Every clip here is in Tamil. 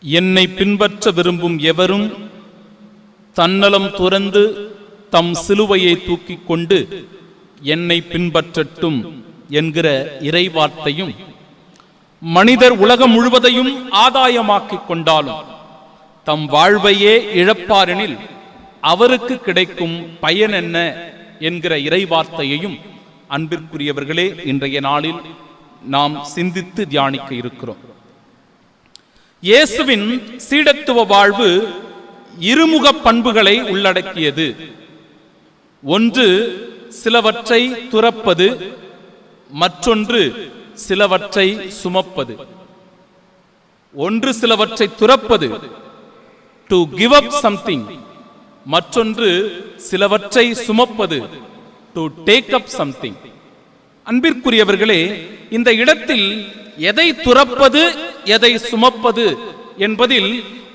என்னை பின்பற்ற விரும்பும் எவரும் தன்னலம் துறந்து தம் சிலுவையை தூக்கிக் கொண்டு என்னை பின்பற்றட்டும் என்கிற இறைவார்த்தையும், மனிதர் உலகம் முழுவதையும் ஆதாயமாக்கிக் கொண்டாலும் தம் வாழ்வையே இழப்பாரெனில் அவருக்கு கிடைக்கும் பயன் என்ன என்கிற இறைவார்த்தையையும் அன்பிற்குரியவர்களே இன்றைய நாளில் நாம் சிந்தித்து தியானிக்க இருக்கிறோம். இயேசுவின் சீடத்துவ வாழ்வு இருமுக பண்புகளை உள்ளடக்கியது. ஒன்று சிலவற்றை துறப்பது, மற்றொன்று சிலவற்றை சுமப்பது. ஒன்று சிலவற்றை துறப்பது, டு கிவ் அப் சம்திங். மற்றொன்று சிலவற்றை சுமப்பது, டு டேக் அப் சம்திங். அன்பிற்குரியவர்களே, இந்த இடத்தில் எதை துறப்பது எதை சுமப்பது என்பதில்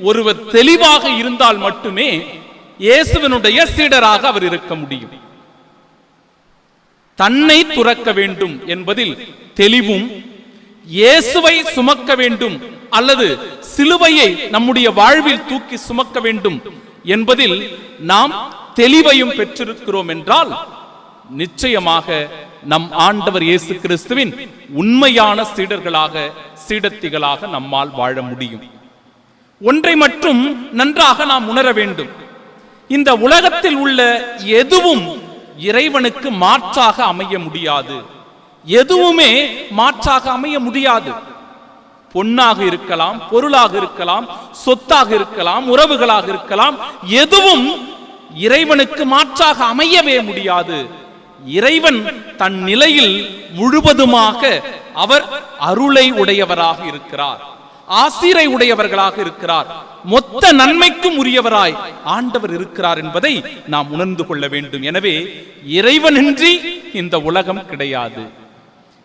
ஒருவர் தெளிவாக இருந்தால் மட்டுமே இயேசுவினுடைய சீடராக அவர் இருக்க முடியும். தன்னை துறக்க வேண்டும் என்பதில் தெளிவும், இயேசுவை சுமக்க வேண்டும் அல்லது சிலுவையை நம்முடைய வாழ்வில் தூக்கி சுமக்க வேண்டும் என்பதில் நாம் தெளிவையும் பெற்றிருக்கிறோம் என்றால் நிச்சயமாக நம் ஆண்டவர் இயேசு கிறிஸ்துவின் உண்மையான சீடர்களாக, சீடத்திகளாக நம்மால் வாழ முடியும். ஒன்றை மட்டும் நன்றாக நாம் உணர வேண்டும். இந்த உலகத்தில் உள்ள எதுவும் இறைவனுக்கு மாற்றாக அமைய முடியாது. எதுவுமே மாற்றாக அமைய முடியாது. பொன்னாக இருக்கலாம், பொருளாக இருக்கலாம், சொத்தாக இருக்கலாம், உறவுகளாக இருக்கலாம், எதுவும் இறைவனுக்கு மாற்றாக அமையவே முடியாது. இறைவன் தன் நிலையில் முழுவதுமாக அவர் அருளை உடையவராக இருக்கிறார், ஆசிரை உடையவர்களாக இருக்கிறார், மொத்த நன்மைக்கும் உரியவராய் ஆண்டவர் இருக்கிறார் என்பதை நாம் உணர்ந்து கொள்ள வேண்டும். எனவே இறைவனின்றி இந்த உலகம் கிடையாது.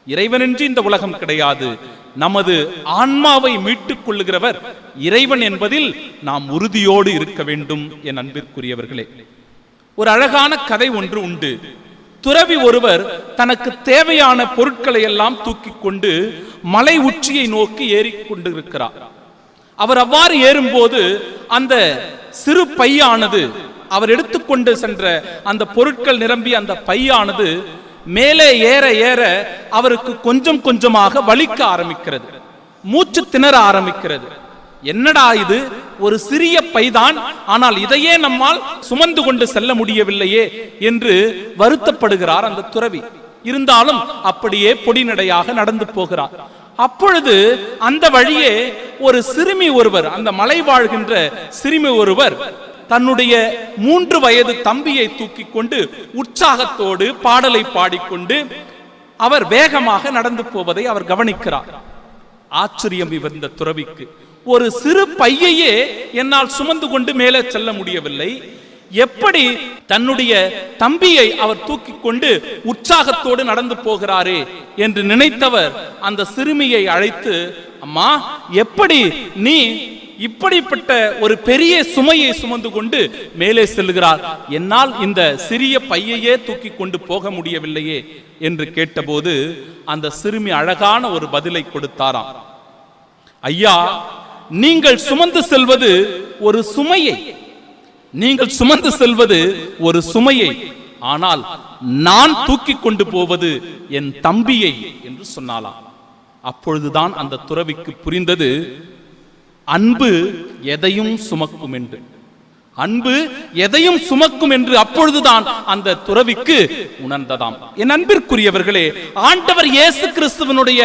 இறைவனின்றி இந்த உலகம் கிடையாது. நமது ஆன்மாவை மீட்டுக் கொள்ளுகிறவர் இறைவன் என்பதில் நாம் உறுதியோடு இருக்க வேண்டும். என் அன்பிற்குரியவர்களே, ஒரு அழகான கதை ஒன்று உண்டு. துறவி ஒருவர் தனக்கு தேவையான பொருட்களை எல்லாம் தூக்கி கொண்டு மலை உச்சியை நோக்கி ஏறிக்கொண்டிருக்கிறார். அவர் அவ்வாறு ஏறும்போது அந்த சிறு பையானது, அவர் எடுத்துக்கொண்டு சென்ற அந்த பொருட்கள் நிரம்பிய அந்த பையானது மேலே ஏற ஏற அவருக்கு கொஞ்சம் கொஞ்சமாக வலிக்க ஆரம்பிக்கிறது, மூச்சு திணற ஆரம்பிக்கிறது. என்னடா இது, ஒரு சிறிய பைதான், ஆனால் இதையே நம்மால் சுமந்து கொண்டு செல்ல முடியவில்லையே என்று வருத்தப்படுகிறார் அந்த துறவி. இருந்தாலும் அப்படியே பொடிநடையாக நடந்து போகிறார். அப்பொழுது அந்த வழியே ஒரு சிறுமி ஒருவர், அந்த மலை வாழ்கின்ற சிறுமி ஒருவர் தன்னுடைய 3 வயது தம்பியை தூக்கி கொண்டு உற்சாகத்தோடு பாடலை பாடிக்கொண்டு அவர் வேகமாக நடந்து போவதை அவர் கவனிக்கிறார். ஆச்சரியம் இந்த துறவிக்கு. ஒரு சிறு பையையே என்னால் சுமந்து கொண்டு மேலே செல்ல முடியவில்லை, எப்படி தன்னுடைய தம்பியை அவர் தூக்கி கொண்டு உற்சாகத்தோடு நடந்து போகிறாரே என்று நினைத்தவர் அந்த சிறுமியை அழைத்து, அம்மா, எப்படி நீ இப்படிப்பட்ட ஒரு பெரிய சுமையை சுமந்து கொண்டு மேலே செல்கிறார்? என்னால் இந்த சிறிய பையையே தூக்கி கொண்டு போக முடியவில்லையே என்று கேட்டபோது அந்த சிறுமி அழகான ஒரு பதிலை கொடுத்தாராம். ஐயா, நீங்கள் சுமந்து செல்வது ஒரு சுமையை, நீங்கள் சுமந்து செல்வது ஒரு சுமையை, ஆனால் நான் தூக்கி கொண்டு போவது என் தம்பியை என்று சொன்னாலாம். அப்பொழுதுதான் அந்த துறவிக்கு புரிந்தது, அன்பு எதையும் சுமக்கும் என்று. அன்பு எதையும் சுமக்கும் என்று அப்பொழுதுதான் அந்த துறவிக்கு உணர்ந்ததாம். என் அன்பிற்குரியவர்களே, ஆண்டவர் இயேசு கிறிஸ்துவனுடைய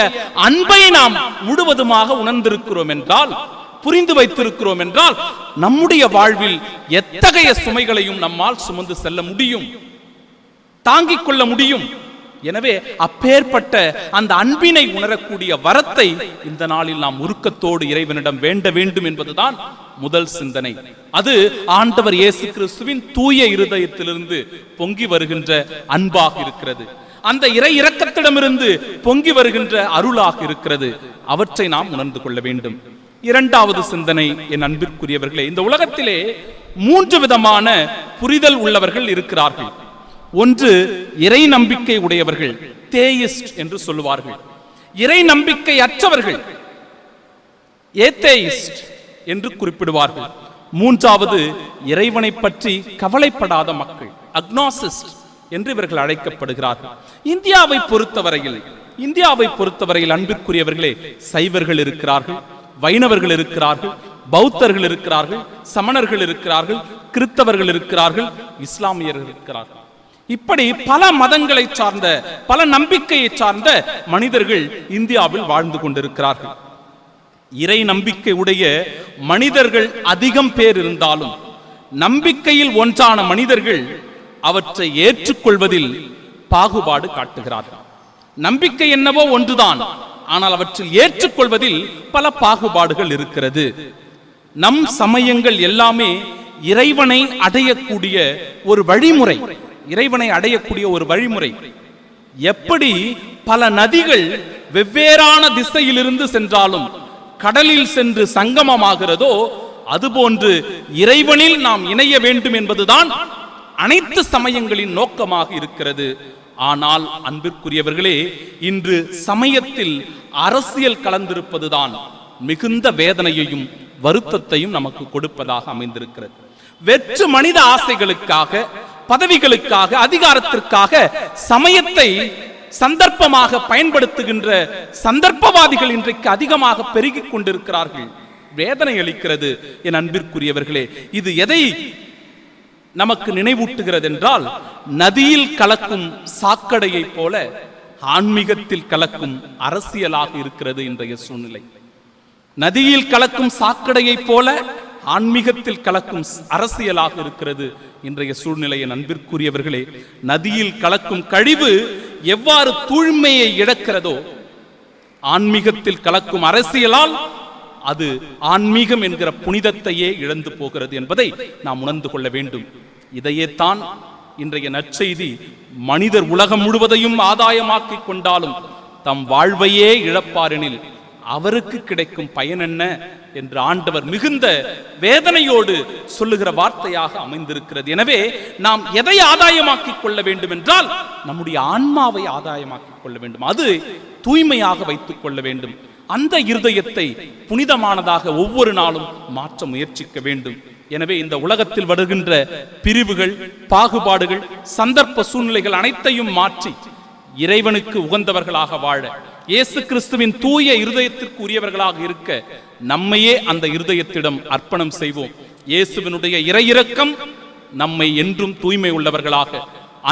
அன்பை நாம் முழுவதுமாக உணர்ந்திருக்கிறோம் என்றால், புரிந்து வைத்திருக்கிறோம் என்றால், நம்முடைய வாழ்வில் எத்தகைய சுமைகளையும் நம்மால் சுமந்து செல்ல முடியும், தாங்கிக் கொள்ள முடியும். எனவே அப்பேற்பட்ட அந்த அன்பினை உணரக்கூடிய வரத்தை இந்த நாளில் நாம் உருக்கத்தோடு இறைவனிடம் வேண்ட வேண்டும் என்பதுதான் முதல் சிந்தனை. அது ஆண்டவர் இயேசு கிறிஸ்துவின் தூய இருதயத்திலிருந்து பொங்கி வருகின்ற அன்பாக இருக்கிறது. அந்த இறை இரக்கத்திடமிருந்து பொங்கி வருகின்ற அருளாக இருக்கிறது. அவற்றை நாம் உணர்ந்து கொள்ள வேண்டும். இரண்டாவது சிந்தனை, என் அன்பிற்குரியவர்களே, இந்த உலகத்திலே 3 விதமான புரிதல் உள்ளவர்கள் இருக்கிறார்கள். ஒன்று இறை நம்பிக்கை உடையவர்கள், தேயிஸ்ட் என்று சொல்லுவார்கள். இறை நம்பிக்கை அற்றவர்கள், ஏத்தேயிஸ்ட் என்று குறிப்பிடுவார்கள். மூன்றாவது, இறைவனை பற்றி கவலைப்படாத மக்கள், அக்னாசிஸ்ட் என்று இவர்கள் அழைக்கப்படுகிறார்கள். இந்தியாவை பொறுத்தவரையில் அன்பிற்குரியவர்களே, சைவர்கள் இருக்கிறார்கள், வைணவர்கள் இருக்கிறார்கள், பௌத்தர்கள் இருக்கிறார்கள், சமணர்கள் இருக்கிறார்கள், கிறிஸ்தவர்கள் இருக்கிறார்கள், இஸ்லாமியர்கள் இருக்கிறார்கள். இப்படி பல மதங்களை சார்ந்த, பல நம்பிக்கையை சார்ந்த மனிதர்கள் இந்தியாவில் வாழ்ந்து கொண்டிருக்கிறார்கள். இறை நம்பிக்கை உடைய மனிதர்கள் அதிகம் பேர் இருந்தாலும் நம்பிக்கையில் ஒன்றான மனிதர்கள் அவற்றை ஏற்றுக்கொள்வதில் பாகுபாடு காட்டுகிறார்கள். நம்பிக்கை என்னவோ ஒன்றுதான், ஆனால் அவற்றில் ஏற்றுக்கொள்வதில் பல பாகுபாடுகள் இருக்கிறது. நம் சமயங்கள் எல்லாமே இறைவனை அடையக்கூடிய ஒரு வழிமுறை, எப்படி பல நதிகள் வெவ்வேறான திசையிலிருந்து சென்றாலும் கடலில் சென்று சங்கமமாகிறதோ அதுபோன்று இறைவனில் நாம் இணைய வேண்டும் என்பதுதான் அனைத்து சமயங்களின் நோக்கமாக இருக்கிறது. ஆனால் அன்பிற்குரியவர்களே, இன்று சமயத்தில் அரசியல் கலந்திருப்பதுதான் மிகுந்த வேதனையையும் வருத்தத்தையும் நமக்கு கொடுப்பதாக அமைந்திருக்கிறது. வெற்று மனித ஆசைகளுக்காக, பதவிகளுக்காக, அதிகாரத்திற்காக சமயத்தை சந்தர்ப்பமாக பயன்படுத்துகின்ற சந்தர்ப்பவாதிகள் இன்றைக்கு அதிகமாக பெருகிக் கொண்டிருக்கிறார்கள். வேதனை அளிக்கிறது என் அன்பிற்குரியவர்களே. இது எதை நமக்கு நினைவூட்டுகிறது என்றால், நதியில் கலக்கும் சாக்கடையை போல ஆன்மீகத்தில் கலக்கும் அரசியலாக இருக்கிறது இன்றைய சூழ்நிலை. நதியில் கலக்கும் சாக்கடையை போல ஆன்மீகத்தில் கலக்கும் அரசியலாக இருக்கிறது இன்றைய சூழ்நிலையின் அன்பிற்குரியவர்களே. நதியில் கலக்கும் கழிவு எவ்வாறு தூய்மையை இழக்கிறதோ, ஆன்மீகத்தில் கலக்கும் அரசியலால் அது ஆன்மீகம் என்கிற புனிதத்தையே இழந்து போகிறது என்பதை நாம் உணர்ந்து கொள்ள வேண்டும். இதையே தான் இன்றைய நற்செய்தி, மனிதர் உலகம் முழுவதையும் ஆதாயமாக்கிக் கொண்டாலும் தம் வாழ்வையே இழப்பாரெனில் அவருக்கு கிடைக்கும் பயன் என்ன என்று ஆண்டவர் மிகுந்த வேதனையோடு சொல்லுகிற வார்த்தையாக அமைந்திருக்கிறது. எனவே நாம் எதை ஆதாயமாக்கிக் கொள்ள வேண்டும் என்றால் நம்முடைய ஆன்மாவை ஆதாயமாக்கிக் கொள்ள வேண்டும், அது தூய்மையாக வைத்துக் கொள்ள வேண்டும். அந்த இருதயத்தை புனிதமானதாக ஒவ்வொரு நாளும் மாற்ற முயற்சிக்க வேண்டும். எனவே இந்த உலகத்தில் வருகின்ற பிரிவுகள், பாகுபாடுகள், சந்தர்ப்ப சூழ்நிலைகள் அனைத்தையும் மாற்றி இறைவனுக்கு உகந்தவர்களாக வாழ, இயேசு கிறிஸ்துவின் தூய இருதயத்திற்கு உரியவர்களாக இருக்க நம்மையே அந்த இருதயத்திடம் அர்ப்பணம் செய்வோம். இயேசுவினுடைய இறையிரக்கம் நம்மை என்றும் தூய்மை உள்ளவர்களாக,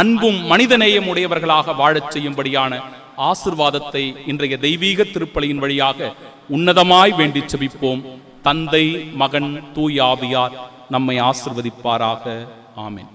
அன்பும் மனிதநேயம் உடையவர்களாக வாழச் செய்யும்படியான ஆசிர்வாதத்தை இன்றைய தெய்வீக திருப்பலியின் வழியாக உன்னதமாய் வேண்டி செபிப்போம். தந்தை, மகன், தூய ஆவியார் நம்மை ஆசிர்வதிப்பாராக. ஆமென்.